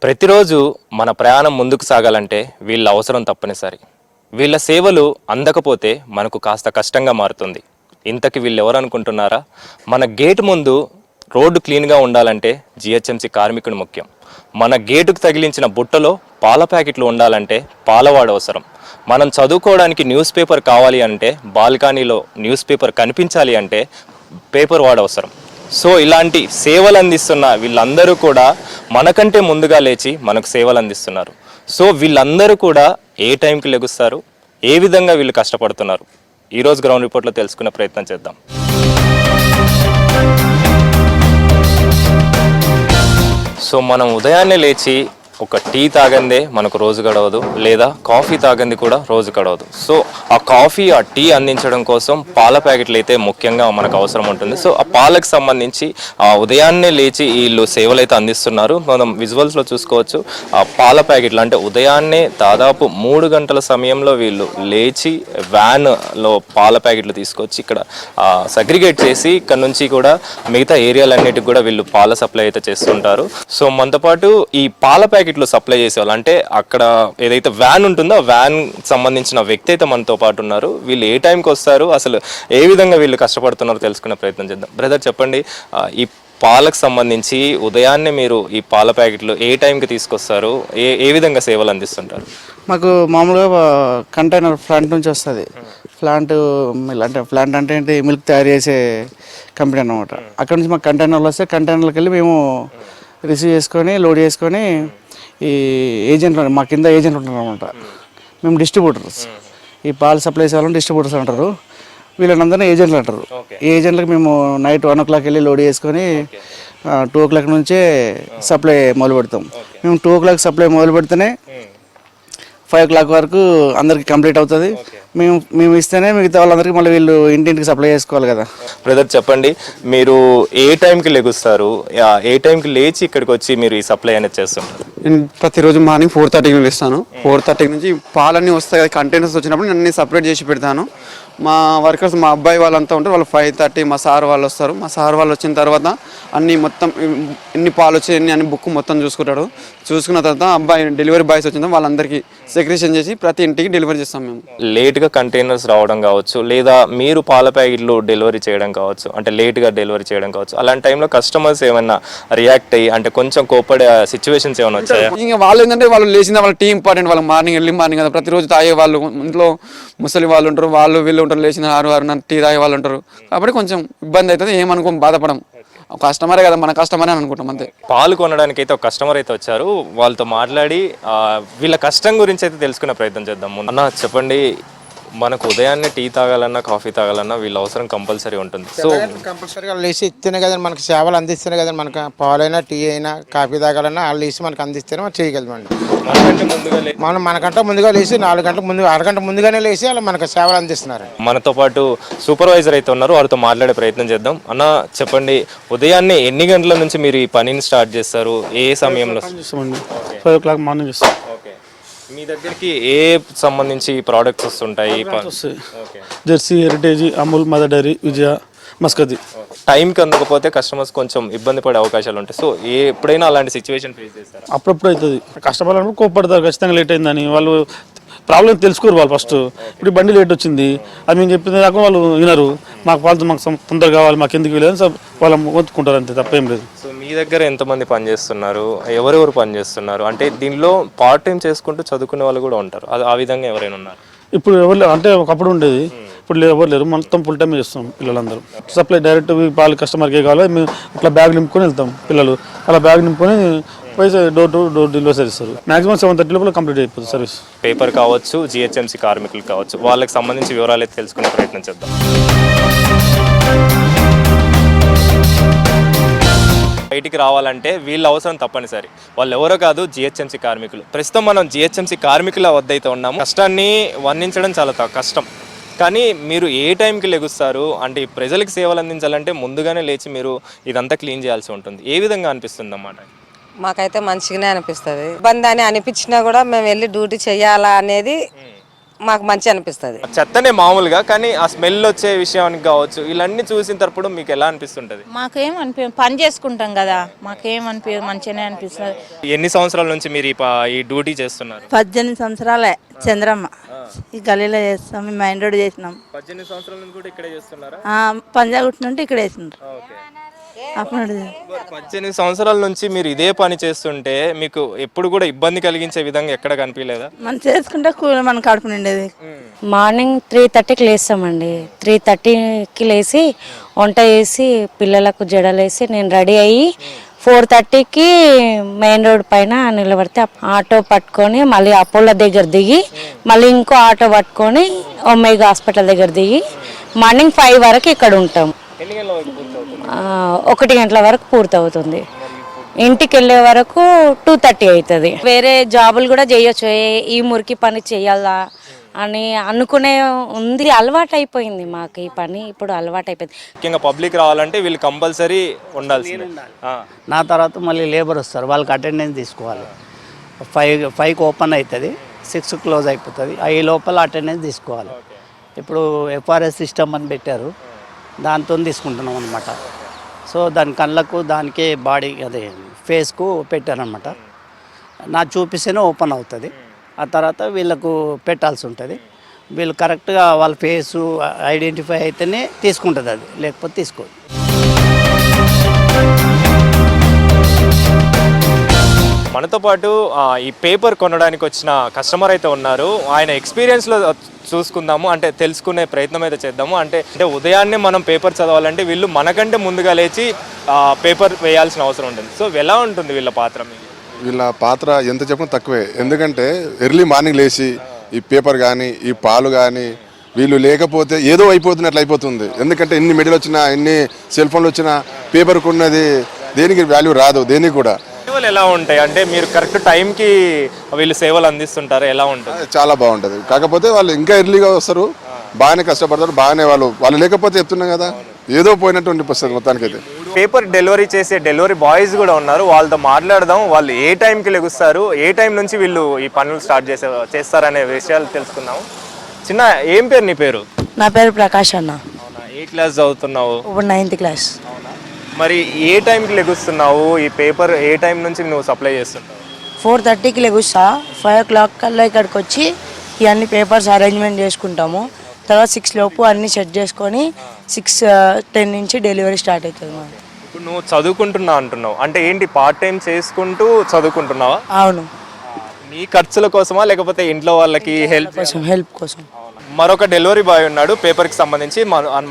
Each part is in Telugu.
ప్రతిరోజు మన ప్రయాణం ముందుకు సాగాలంటే వీళ్ళ అవసరం తప్పనిసరి. వీళ్ళ సేవలు అందకపోతే మనకు కాస్త కష్టంగా మారుతుంది. ఇంతకి వీళ్ళు ఎవరు అనుకుంటున్నారా? మన గేటు ముందు రోడ్డు క్లీన్గా ఉండాలంటే జిహెచ్ఎంసీ కార్మికుడు ముఖ్యం. మన గేటుకు తగిలించిన బుట్టలో పాల ప్యాకెట్లు ఉండాలంటే పాలవాడు అవసరం. మనం చదువుకోవడానికి న్యూస్ పేపర్ కావాలి అంటే, బాల్కనీలో న్యూస్ పేపర్ కనిపించాలి అంటే పేపర్ వాడు అవసరం. సో ఇలాంటి సేవలు అందిస్తున్న వీళ్ళందరూ కూడా మనకంటే ముందుగా లేచి మనకు సేవలు అందిస్తున్నారు. సో వీళ్ళందరూ కూడా ఏ టైంకి లెగుస్తారు, ఏ విధంగా వీళ్ళు కష్టపడుతున్నారు, ఈరోజు గ్రౌండ్ రిపోర్ట్లో తెలుసుకునే ప్రయత్నం చేద్దాం. సో మనం ఉదయాన్నే లేచి ఒక టీ తాగందే మనకు రోజు గడవదు, లేదా కాఫీ తాగంది కూడా రోజు గడవదు. సో ఆ కాఫీ, ఆ టీ అందించడం కోసం పాల ప్యాకెట్లు అయితే ముఖ్యంగా మనకు అవసరం ఉంటుంది. సో ఆ పాలకు సంబంధించి ఆ ఉదయాన్నే లేచి వీళ్ళు సేవలు అయితే అందిస్తున్నారు. మనం విజువల్స్లో చూసుకోవచ్చు. ఆ పాల ప్యాకెట్లు అంటే ఉదయాన్నే దాదాపు 3 గంటల సమయంలో వీళ్ళు లేచి వ్యాన్లో పాల ప్యాకెట్లు తీసుకొచ్చి ఇక్కడ సగ్రిగేట్ చేసి ఇక్కడ నుంచి కూడా మిగతా ఏరియాలన్నిటికి కూడా వీళ్ళు పాల సప్లై అయితే చేస్తుంటారు. సో మనతో పాటు ఈ పాల ప్యాకెట్లు సప్లై చేసేవాళ్ళు అంటే అక్కడ ఏదైతే వ్యాన్ ఉంటుందో ఆ వ్యాన్ సంబంధించిన వ్యక్తి అయితే మనతో పాటు ఉన్నారు. వీళ్ళు ఏ టైంకి వస్తారు, అసలు ఏ విధంగా వీళ్ళు కష్టపడుతున్నారో తెలుసుకునే ప్రయత్నం చేద్దాం. బ్రదర్ చెప్పండి, ఈ పాలకు సంబంధించి ఉదయాన్నే మీరు ఈ పాల ప్యాకెట్లు ఏ టైంకి తీసుకొస్తారు, ఏ విధంగా సేవలు అందిస్తుంటారు? మాకు మామూలుగా కంటైనర్ ప్లాంట్ నుంచి వస్తుంది. ప్లాంట్ అంటే ఏంటి, మిల్క్ తయారు చేసే కంపెనీ అన్నమాట. అక్కడ నుంచి మాకు కంటైనర్లు వస్తే కంటైనర్కి వెళ్ళి మేము రిసీవ్ చేసుకొని లోడ్ చేసుకొని ఈ ఏజెంట్లు, మా కింద ఏజెంట్లు ఉంటారు అనమాట. మేము డిస్ట్రిబ్యూటర్స్, ఈ పాలు సప్లై చేయాలని డిస్ట్రిబ్యూటర్స్ అంటారు. వీళ్ళందరినీ ఏజెంట్లు అంటారు. ఈ ఏజెంట్లకు మేము నైట్ 1 o'clock వెళ్ళి లోడ్ చేసుకొని 2 o'clock నుంచే సప్లై మొదలు పెడతాం. మేము 2 o'clock సప్లై మొదలు పెడితేనే 5 o'clock వరకు అందరికి కంప్లీట్ అవుతుంది. మేము ఇస్తేనే మిగతా వాళ్ళందరికీ మళ్ళీ వీళ్ళు ఇంటింటికి సప్లై చేసుకోవాలి కదా. బ్రదర్ చెప్పండి, మీరు ఏ టైంకి లెగుస్తారు, ఏ టైంకి లేచి ఇక్కడికి వచ్చి మీరు ఈ సప్లై అనేది చేస్తుంటారు? నేను ప్రతిరోజు మార్నింగ్ 4:30కి లేస్తాను. 4:30 నుంచి పాలన్నీ వస్తాయి కదా, కంటైనర్స్ వచ్చినప్పుడు అన్నీ సపరేట్ చేసి పెడతాను. మా వర్కర్స్, మా అబ్బాయి వాళ్ళంతా ఉంటారు, వాళ్ళు 5:30 మా సార్ వాళ్ళు వస్తారు. మా సార్ వాళ్ళు వచ్చిన తర్వాత అన్నీ మొత్తం ఎన్ని పాలు వచ్చాయి అన్ని బుక్ మొత్తం చూసుకుంటాడు. చూసుకున్న తర్వాత అబ్బాయి డెలివరీ బాయ్స్ వచ్చిందో వాళ్ళందరికీ సెక్రేషన్ చేసి ప్రతి ఇంటికి డెలివరీ చేస్తాం. మేము లేట్గా కంటైనర్స్ రావడం కావచ్చు, లేదా మీరు పాల ప్యాకెట్లు డెలివరీ చేయడం కావచ్చు, అంటే లేట్గా డెలివరీ చేయడం కావచ్చు, అలాంటి టైంలో కస్టమర్స్ ఏమైనా రియాక్ట్ అయ్యి అంటే కొంచెం కోపడే సిచ్యువేషన్స్ ఏమైనా వచ్చాయా? ఇంకా వాళ్ళు ఏంటంటే వాళ్ళు లేచిన వాళ్ళ టీ ఇంపార్టెంట్, వాళ్ళకి మార్నింగ్ కదా, ప్రతిరోజు తాగే వాళ్ళు ఇంట్లో ముసలి వాళ్ళు ఉంటారు, వాళ్ళు వీళ్ళు ఉంటారు, లేచిన 6 టీ తాగే వాళ్ళు ఉంటారు. కాబట్టి కొంచెం ఇబ్బంది అవుతుంది, ఏమనుకో బాధపడం. కస్టమరే కదా, మన కస్టమరే అని అనుకుంటాం అంతే. పాలు కొనడానికి అయితే ఒక కస్టమర్ అయితే వచ్చారు, వాళ్ళతో మాట్లాడి వీళ్ళ కష్టం గురించి అయితే తెలుసుకునే ప్రయత్నం చేద్దాం. అన్న చెప్పండి, మనకు ఉదయాన్నే టీ తాగాలన్నా కాఫీ తాగాలన్నా వీళ్ళ అవసరం కంపల్సరీ ఉంటుంది. సో కంపల్సరీగా లేచి ఇస్తేనే కదా మనకు సేవలు అందిస్తేనే కదా, మనకు పాలైనా టీ అయినా కాఫీ తాగాలన్నా వాళ్ళు లేచి మనకు అందిస్తేనే మనం చేయగలమండి. మనకంటే ముందుగా లేచి 4 గంటలకు ముందు, అరగంట ముందుగానే లేచి వాళ్ళు మనకు సేవలు అందిస్తున్నారు. మనతో పాటు సూపర్వైజర్ అయితే ఉన్నారు, వారితో మాట్లాడే ప్రయత్నం చేద్దాం. అన్న చెప్పండి, ఉదయాన్నే ఎన్ని గంటల నుంచి మీరు ఈ పనిని స్టార్ట్ చేస్తారు, ఏ సమయంలో? 5 o'clock మార్నింగ్ ఇస్తాం. మీ దగ్గరికి ఏ సంబంధించి ప్రోడక్ట్స్ వస్తుంటాయి? Jersey, Heritage, Amul, Mother Dairy, Vijaya, మస్కది. టైంకి అందకపోతే కస్టమర్స్ కొంచెం ఇబ్బంది పడే అవకాశాలు ఉంటాయి. సో ఎప్పుడైనా అలాంటి సిచ్యువేషన్ ఫేస్ చేస్తారు? అప్పుడప్పుడు అవుతుంది. కష్టపడాలని కోప్పడతారు, ఖచ్చితంగా లేట్ అయిందని. వాళ్ళు ప్రాబ్లం తెలుసుకోరు వాళ్ళు ఫస్ట్. ఇప్పుడు బండి లేట్ వచ్చింది అది మేము చెప్పింది దాకా వాళ్ళు వినరు. మాకు తొందరగా కావాలి, మాకు ఎందుకు వెళ్ళదు వాళ్ళు మొత్తుకుంటారు, అంతే, తప్పేం లేదు. సో మీ దగ్గర ఎంతమంది పనిచేస్తున్నారు, ఎవరెవరు పనిచేస్తున్నారు? అంటే దీనిలో పార్ట్ టైం చేసుకుంటూ చదువుకునే వాళ్ళు కూడా ఉంటారు, అది ఆ విధంగా ఎవరైనా ఉన్నారు? ఇప్పుడు ఎవరు అంటే ఒకప్పుడు ఉండేది, ఇప్పుడు ఎవరు లేరు, మొత్తం ఫుల్ టైం చేస్తాం. పిల్లలందరూ సప్లై డైరెక్ట్ పాలు కస్టమర్కే కావాలి, మేము అట్లా బ్యాగ్ నింపుకొని వెళ్తాం. పిల్లలు అలా బ్యాగ్ నింపుకొని పైసా డోర్ టు డోర్ డెలివరీ చేస్తారు. మాక్సిమం 7:30 లోపల కంప్లీట్ అయిపోతుంది సర్వీస్. పేపర్ కావచ్చు, జిహెచ్ఎంసీ కార్మికులు కావచ్చు, వాళ్ళకి సంబంధించి వివరాలు అయితే తెలుసుకునే ప్రయత్నం చేద్దాం. బయటికి రావాలంటే వీళ్ళ అవసరం తప్పనిసరి. వాళ్ళు ఎవరో కాదు, జిహెచ్ఎంసీ కార్మికులు. ప్రస్తుతం మనం జిహెచ్ఎంసీ కార్మికుల వద్ద అయితే ఉన్నాము. కష్టాన్ని వర్ణించడం చాలా కష్టం, కానీ మీరు ఏ టైంకి లెగుస్తారు అంటే ప్రజలకు సేవలు అందించాలంటే ముందుగానే లేచి మీరు ఇదంతా క్లీన్ చేయాల్సి ఉంటుంది. ఏ విధంగా అనిపిస్తుంది అన్నమాట? మాకైతే మంచిగానే అనిపిస్తుంది. ఇబ్బంది అని అనిపించినా కూడా మేము వెళ్ళి డ్యూటీ చేయాలా అనేది మాకు మంచి అనిపిస్తుంది. చెత్తనే మామూలుగా, కానీ ఆ స్మెల్ వచ్చే విషయానికి కావచ్చు, ఇవన్నీ చూసిన తప్పుడు మీకు ఎలా అనిపిస్తుంటది? మాకేం పని చేసుకుంటాం కదా, మాకేం మంచిగానే అనిపిస్తుంది. ఎన్ని సంవత్సరాల నుంచి మీరు ఈ డ్యూటీ చేస్తున్నారు? 18 సంవత్సరాలే చంద్రమ్మ. ఈ గల్లీలో చేస్తాం, మేము మైండ్ రోడ్ చేసినాం. 18 సంవత్సరాల నుంచి కూడా ఇక్కడే చేస్తున్నారా? పంజాగుట్ నుండి ఇక్కడ వేసినారు. అప్పుడు 18 సంవత్సరాల నుంచి మీరు ఇదే పని చేస్తుంటే మీకు ఎప్పుడు కూడా ఇబ్బంది కలిగించే విధంగా ఎక్కడ కనిపించలేదా? మనం చేసుకుంటే మన కడుపు నిండేది. మార్నింగ్ 3:30కి లేస్తామండి. 3:30కి లేచి వంట చేసి పిల్లలకు జడలేసి నేను రెడీ అయ్యి 4:30కి మెయిన్ రోడ్ పైన నిలబడితే ఆటో పట్టుకొని మళ్ళీ అపోలో దగ్గర దిగి మళ్ళీ ఇంకో ఆటో పట్టుకొని ఒమేగా హాస్పిటల్ దగ్గర దిగి మార్నింగ్ 5 వరకు ఇక్కడ ఉంటాం. 1 గంటల వరకు పూర్తవుతుంది. ఇంటికి వెళ్ళే వరకు 2:30 అవుతుంది. వేరే జాబులు కూడా చేయొచ్చు, ఈ మురికి పని చేయాలా అని అనుకునే ఉంది. అలవాటు అయిపోయింది మాకు ఈ పని, ఇప్పుడు అలవాటు అయిపోయింది. ముఖ్యంగా పబ్లిక్ రావాలంటే వీళ్ళు కంపల్సరీ ఉండాల్సిందే. నా తర్వాత మళ్ళీ లేబర్ వస్తారు, వాళ్ళకి అటెండెన్స్ తీసుకోవాలి. 5కి ఓపెన్ అవుతుంది, 6 క్లోజ్ అయిపోతుంది. ఈ లోపల అటెండెన్స్ తీసుకోవాలి. ఇప్పుడు ఎఫ్ఆర్ఎస్ సిస్టమ్ అని పెట్టారు, దాంతో తీసుకుంటున్నాం అనమాట. సో దాని కళ్ళకు దానికే బాడీ అదే ఫేస్కు పెట్టారనమాట. నా చూపిస్తేనే ఓపెన్ అవుతుంది. ఆ తర్వాత వీళ్ళకు పెట్టాల్సి ఉంటుంది. వీళ్ళు కరెక్ట్గా వాళ్ళ ఫేసు ఐడెంటిఫై అయితేనే తీసుకుంటుంది, అది లేకపోతే తీసుకోదు. మనతో పాటు ఈ పేపర్ కొనడానికి వచ్చిన కస్టమర్ అయితే ఉన్నారు. ఆయన ఎక్స్పీరియన్స్లో చూసుకుందాము, అంటే తెలుసుకునే ప్రయత్నం అయితే చేద్దాము. అంటే ఉదయాన్నే మనం పేపర్ చదవాలంటే వీళ్ళు మనకంటే ముందుగా లేచి పేపర్ వేయాల్సిన అవసరం ఉంటుంది. సో ఎలా ఉంటుంది వీళ్ళ పాత్ర? వీళ్ళ పాత్ర ఎంత చెప్పినా తక్కువే. ఎందుకంటే ఎర్లీ మార్నింగ్ లేచి ఈ పేపర్ కానీ ఈ పాలు కానీ వీళ్ళు లేకపోతే ఏదో అయిపోతున్నట్లు అయిపోతుంది. ఎందుకంటే ఎన్ని మెడలు వచ్చినా ఎన్ని సెల్ ఫోన్లు వచ్చినా పేపర్ కొన్నది దేనికి వాల్యూ రాదు, దేనికి కూడా. సేవలు ఎలా ఉంటాయి అంటే మీరు కరెక్ట్ టైంకి వీళ్ళు సేవలు అందిస్తుంటారు, ఎలా ఉంటుంది? చాలా బాగుంటుంది. కాకపోతే వాళ్ళు ఇంకా ఎర్లీగా వస్తారు, బాగానే కష్టపడతారు, బాగానే వాళ్ళు లేకపోతే చెప్తున్నాం కదా ఏదో పోయినట్టు ఉండిపోతుంది మొత్తానికి. అయితే పేపర్ డెలివరీ చేసే డెలివరీ బాయ్స్ కూడా ఉన్నారు, వాళ్ళతో మాట్లాడదాం. వాళ్ళు ఏ టైంకి లెగుస్తారు, ఏ టైం నుంచి వీళ్ళు ఈ పనులు స్టార్ట్ చేస్తారనే విషయాలు తెలుసుకుందాం. చిన్న, ఏం పేరు నీ పేరు? నా పేరు ప్రకాష్ అన్న. ఏ క్లాస్ చదువుతున్నావు? ఇప్పుడు 9th క్లాస్. మరి ఏ టైంకి లెగుస్తున్నావు? ఈ పేపర్ ఏ టైం నుంచి నువ్వు సప్లై చేస్తున్నావు? 4:30కి లెగుస్తా. 5 o'clock కల్లా ఇక్కడికి వచ్చి ఇవన్నీ పేపర్స్ అరేంజ్మెంట్ చేసుకుంటాము. తర్వాత 6 లోపు అన్నీ సెట్ చేసుకొని 6:10 నుంచి డెలివరీ స్టార్ట్ అవుతుంది మాది. ఇప్పుడు నువ్వు చదువుకుంటున్నా అంటున్నావు, అంటే ఏంటి పార్ట్ టైం చేసుకుంటూ చదువుకుంటున్నావా? అవును, నీ ఖర్చుల కోసమా లేకపోతే ఇంట్లో వాళ్ళకి హెల్ప్ కోసం. మరొక డెలివరీ బాయ్ ఉన్నాడు పేపర్కి సంబంధించి,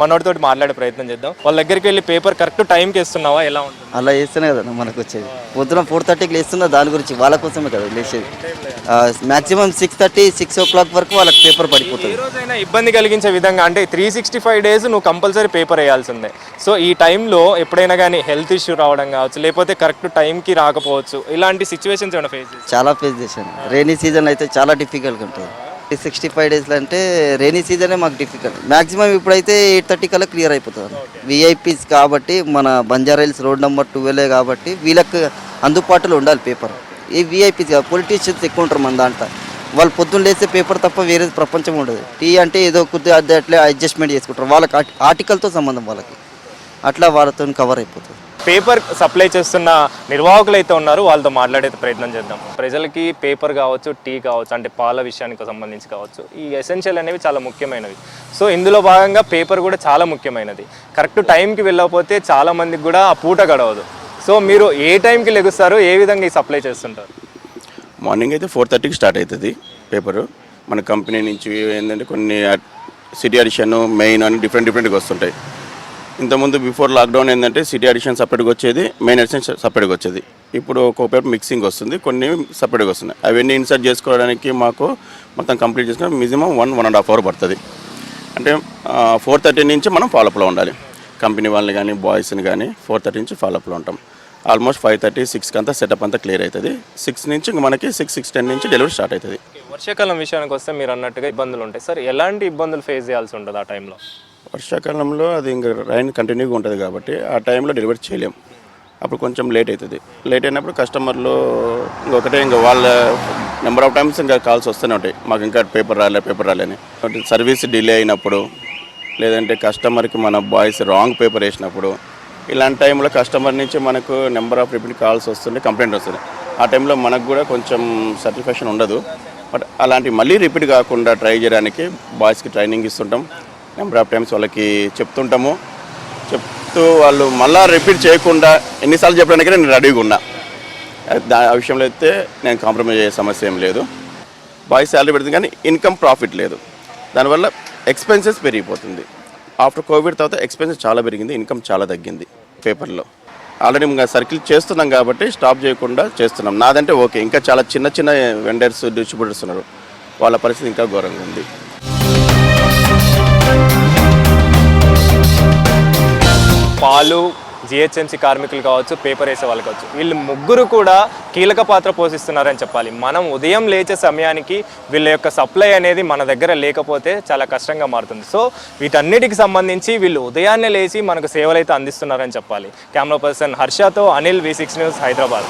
మనోడితో మాట్లాడే ప్రయత్నం చేద్దాం. వాళ్ళ దగ్గరికి వెళ్ళి పేపర్ కరెక్ట్ టైంకి ఇస్తున్నావా, ఎలా ఉంటుంది? అలా చేస్తేనే కదా మనకు వచ్చేది. పొద్దున 4:30కి లేస్తున్నా, దాని గురించి వాళ్ళ కోసమే కదా లేచేది. మ్యాక్సిమం 6:30, 6 o'clock వరకు వాళ్ళకి పేపర్ పడిపోతుంది. ఏ రోజైనా ఇబ్బంది కలిగించే విధంగా, అంటే 365 days నువ్వు కంపల్సరీ పేపర్ వేయాల్సిందే. సో ఈ టైంలో ఎప్పుడైనా కానీ హెల్త్ ఇష్యూ రావడం కావచ్చు, లేకపోతే కరెక్ట్ టైంకి రాకపోవచ్చు, ఇలాంటి సిచ్యువేషన్స్ ఏమైనా ఫేస్ చేసి? చాలా ఫేస్ చేశాను. రైనీ సీజన్ అయితే చాలా డిఫికల్ట్గా ఉంటుంది. 65 days అంటే రైనీ సీజనే మాకు డిఫికల్ట్. మ్యాక్సిమం ఇప్పుడైతే 8:30 కల్లా క్లియర్ అయిపోతుంది. విఐపీస్ కాబట్టి మన బంజారాహిల్స్ రోడ్ నెంబర్ 12 కాబట్టి వీళ్ళకి అందుబాటులో ఉండాలి పేపర్. ఈ విఐపీస్ పొలిటీషియన్స్ ఎక్కువ ఉంటారు మన దాంట్లో. వాళ్ళు పొద్దున్న లేస్తే పేపర్ తప్ప వేరే ప్రపంచం ఉండదు. టీ అంటే ఏదో కొద్దిగా అట్లా అడ్జస్ట్మెంట్ చేసుకుంటారు. వాళ్ళకి ఆర్టికల్తో సంబంధం, వాళ్ళకి అట్లా వాళ్ళతో కవర్ అయిపోతుంది. పేపర్ సప్లై చేస్తున్న నిర్వాహకులు అయితే ఉన్నారు, వాళ్ళతో మాట్లాడే ప్రయత్నం చేద్దాం. ప్రజలకి పేపర్ కావచ్చు, టీ కావచ్చు, అంటే పాల విషయానికి సంబంధించి కావచ్చు, ఈ ఎసెన్షియల్ అనేవి చాలా ముఖ్యమైనవి. సో ఇందులో భాగంగా పేపర్ కూడా చాలా ముఖ్యమైనది. కరెక్ట్ టైంకి వెళ్ళకపోతే చాలా మందికి కూడా ఆ పూట గడవదు. సో మీరు ఏ టైంకి లెగుస్తారు, ఏ విధంగా ఈ సప్లై చేస్తుంటారు? మార్నింగ్ అయితే 4:30కి స్టార్ట్ అవుతుంది పేపరు. మన కంపెనీ నుంచి ఏంటంటే కొన్ని సిటీ ఎడిషన్, మెయిన్ అని డిఫరెంట్గా వస్తుంటాయి. ఇంతకుముందు బిఫోర్ లాక్డౌన్ ఏంటంటే సిటీ ఎడిషన్ సపరేట్గా వచ్చేది, మెయిన్ ఎడిషన్ సపరేట్గా వచ్చేది. ఇప్పుడు ఒక్కో పేపర్ మిక్సింగ్ వస్తుంది, కొన్ని సపరేట్గా వస్తున్నాయి. అవన్నీ ఇన్సర్ట్ చేసుకోవడానికి మాకు మొత్తం కంప్లీట్ చేసుకుని మినిమం 1.5 hour పడుతుంది. అంటే 4:30 నుంచి మనం ఫాలోఅప్లో ఉండాలి. కంపెనీ వాళ్ళని కానీ బాయ్స్ని కానీ 4:30 నుంచి ఫాలోఅప్లో ఉంటాం. ఆల్మోస్ట్ 5:30, 6కి అంతా సెటప్ అంతా క్లియర్ అవుతుంది. 6 నుంచి మనకి 6:10 నుంచి డెలివరీ స్టార్ట్ అవుతుంది. వర్షాకాలం విషయానికి వస్తే మీరు అన్నట్టుగా ఇబ్బందులు ఉంటాయి సార్, ఎలాంటి ఇబ్బందులు ఫేస్ చేయాల్సి ఉంటుంది ఆ టైంలో? వర్షాకాలంలో అది ఇంకా రైన్ కంటిన్యూగా ఉంటుంది కాబట్టి ఆ టైంలో డెలివరీ చేయలేం. అప్పుడు కొంచెం లేట్ అవుతుంది. లేట్ అయినప్పుడు కస్టమర్లు ఇంకొకటే ఇంకా వాళ్ళ నెంబర్ ఆఫ్ టైమ్స్ ఇంకా కాల్స్ వస్తూనే ఉంటాయి, మాకు ఇంకా పేపర్ రాలే అని. సర్వీస్ డిలే అయినప్పుడు, లేదంటే కస్టమర్కి మన బాయ్స్ రాంగ్ పేపర్ వేసినప్పుడు, ఇలాంటి టైంలో కస్టమర్ నుంచి మనకు నెంబర్ ఆఫ్ రిపీట్ కాల్స్ వస్తుంటే కంప్లైంట్ వస్తుంది. ఆ టైంలో మనకు కూడా కొంచెం సాటిస్ఫాక్షన్ ఉండదు. బట్ అలాంటి మళ్ళీ రిపీట్ కాకుండా ట్రై చేయడానికి బాయ్స్కి ట్రైనింగ్ ఇస్తుంటాం. నెంబర్ ఆఫ్ టైమ్స్ వాళ్ళకి చెప్తుంటాము. చెప్తూ వాళ్ళు మళ్ళీ రిపీట్ చేయకుండా ఎన్నిసార్లు చెప్పడానికి నేను రెడీగా ఉన్నా. ఆ విషయంలో అయితే నేను కాంప్రమైజ్ అయ్యే సమస్య ఏం లేదు. బాయ్స్ శాలరీ పెడుతుంది కానీ ఇన్కమ్ ప్రాఫిట్ లేదు. దానివల్ల ఎక్స్పెన్సెస్ పెరిగిపోతుంది. ఆఫ్టర్ కోవిడ్ తర్వాత ఎక్స్పెన్సెస్ చాలా పెరిగింది, ఇన్కమ్ చాలా తగ్గింది పేపర్లో. ఆల్రెడీ ఇంకా సర్కిల్ చేస్తున్నాం కాబట్టి స్టాప్ చేయకుండా చేస్తున్నాం. నాదంటే ఓకే, ఇంకా చాలా చిన్న చిన్న వెండర్స్ డిస్ట్రిబ్యూటర్స్ ఉన్నారు, వాళ్ళ పరిస్థితి ఇంకా ఘోరంగా ఉంది. పాలు జిహెచ్ఎంసీ కార్మికులు కావచ్చు, పేపర్ వేసే వాళ్ళు కావచ్చు, వీళ్ళు ముగ్గురు కూడా కీలక పాత్ర పోషిస్తున్నారని చెప్పాలి. మనం ఉదయం లేచే సమయానికి వీళ్ళ యొక్క సప్లై అనేది మన దగ్గర లేకపోతే చాలా కష్టంగా మారుతుంది. సో వీటన్నిటికి సంబంధించి వీళ్ళు ఉదయాన్నే లేచి మనకు సేవలు అయితే అందిస్తున్నారని చెప్పాలి. కెమెరా పర్సన్ హర్షతో అనిల్, V6 న్యూస్, హైదరాబాద్.